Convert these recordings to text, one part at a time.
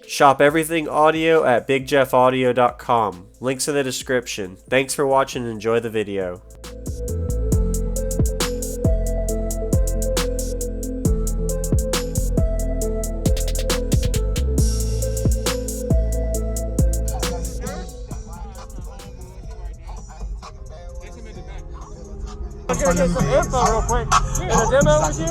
Shop everything audio at bigjeffaudio.com. Links in the description. Thanks for watching and enjoy the video. I'm gonna get some info real quick. In a demo with you?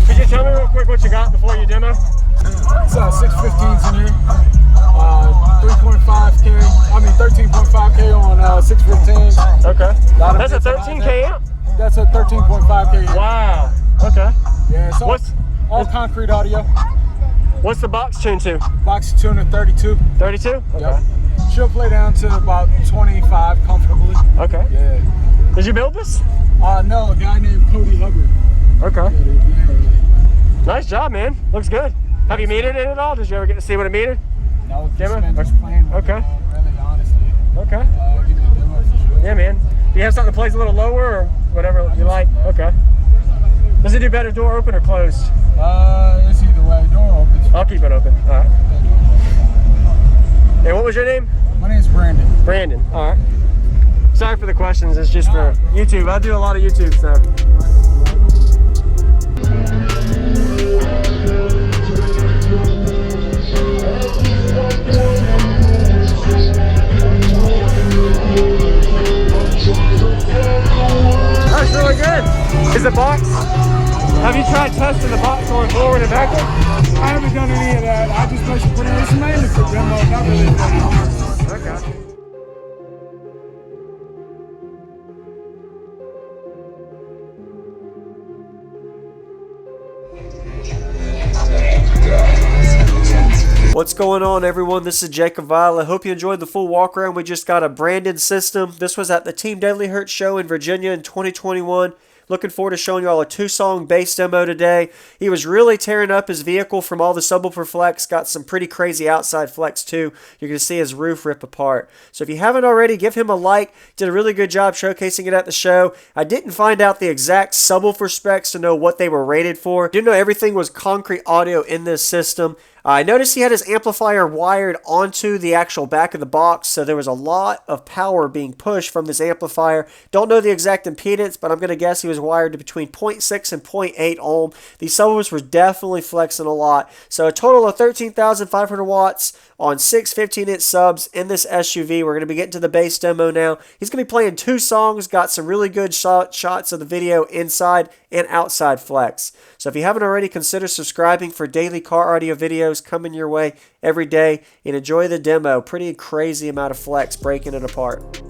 Could you tell me real quick what you got before you demo? It's 615s in here. 3.5K. I mean 13.5K on 615. Okay. That's a 13K amp? That's a 13.5K amp. Wow. Okay. Yeah, so all concrete audio. What's the box tune to? Box tune at 32. 32? Okay. Yep. She'll play down to about 25 comfortably. Okay. Yeah. Did you build this? No, a guy named Cody Hubbard. Okay. Nice job, man. Looks good. Have you metered it at all? Did you ever get to see what it metered? No, demo? Just playing with Okay. it, really, honestly. Okay. Give me a demo for sure. Yeah, man. Do you have something that plays a little lower or whatever you like? Okay. Does it do better door open or closed? It's either way. Door open. I'll keep it open. All right. Hey, what was your name? My name's Brandon. Brandon. All right. Sorry for the questions. It's just for YouTube. I do a lot of YouTube stuff. That's really good. Is the box? Have you tried testing the box going forward and backward? I haven't done any of that. I just basically put it in mainly for demo, not really. Okay. What's going on, everyone? This is JacobViral. I hope you enjoyed the full walk around. We just got a Brandon system. This was at the Team Deadly Hurt show in Virginia in 2021. Looking forward to showing you all a 2-song bass demo today. He was really tearing up his vehicle from all the subwoofer flex. Got some pretty crazy outside flex too. You're going to see his roof rip apart. So if you haven't already, give him a like. Did a really good job showcasing it at the show. I didn't find out the exact subwoofer specs to know what they were rated for. Didn't know everything was concrete audio in this system. I noticed he had his amplifier wired onto the actual back of the box, so there was a lot of power being pushed from this amplifier. Don't know the exact impedance, but I'm going to guess he was wired to between 0.6 and 0.8 ohm. These subwoofers were definitely flexing a lot. So a total of 13,500 watts on 6 15-inch subs in this SUV. We're going to be getting to the bass demo now. He's going to be playing 2 songs, got some really good shots of the video inside and outside flex. So if you haven't already, consider subscribing for daily car audio videos coming your way every day, and enjoy the demo. Pretty crazy amount of flex breaking it apart.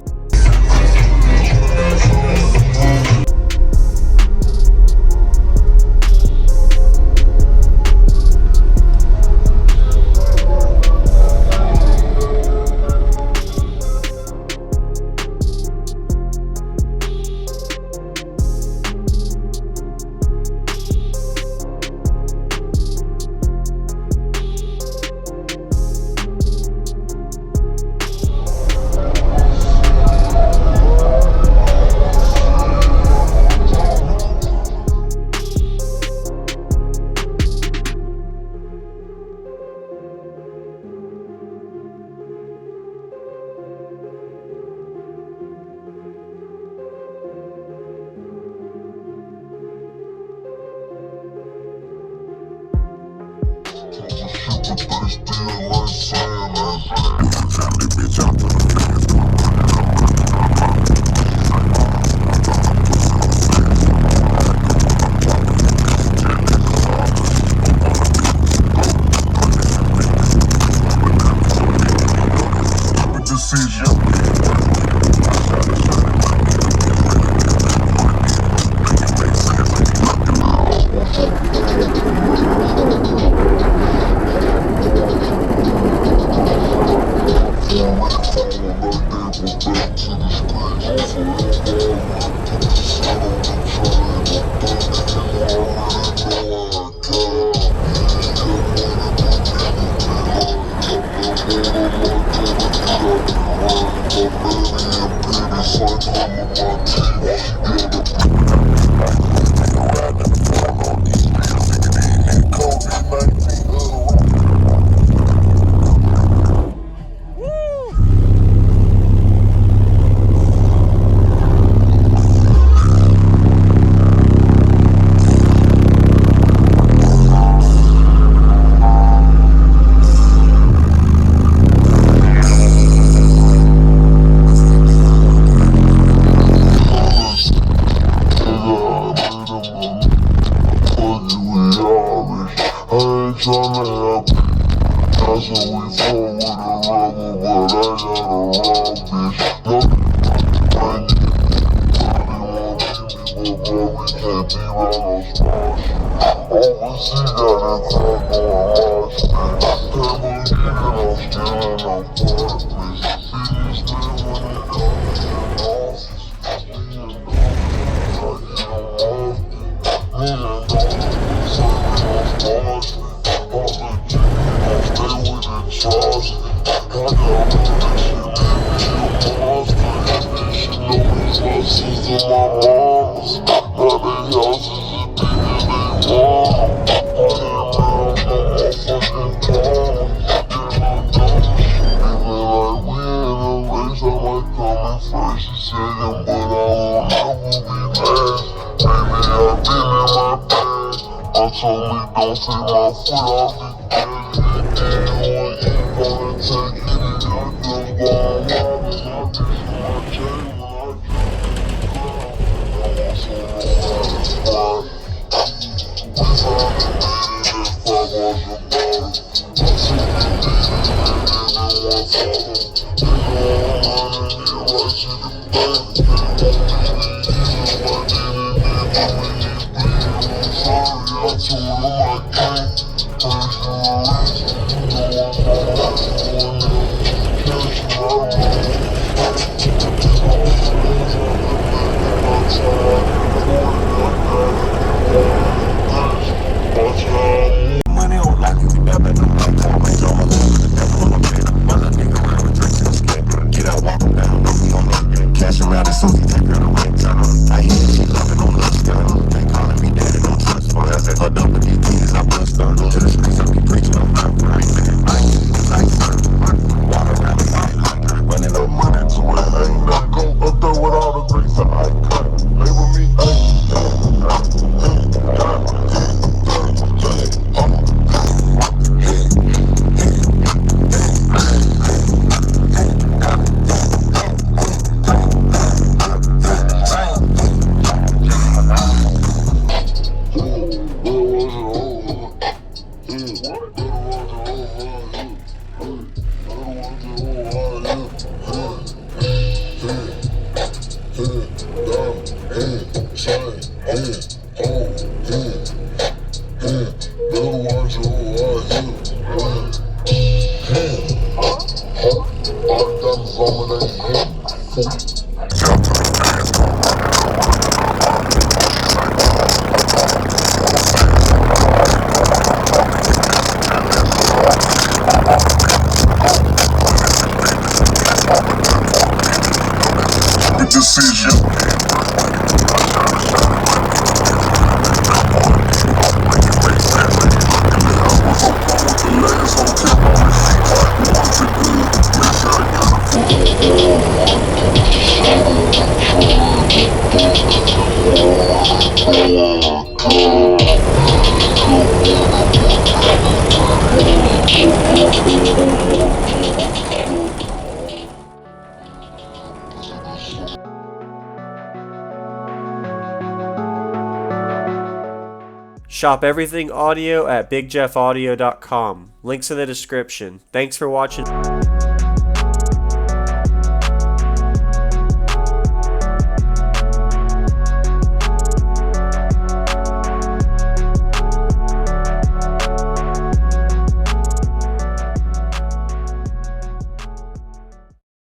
Shop everything audio at bigjeffaudio.com. Links in the description. Thanks for watching.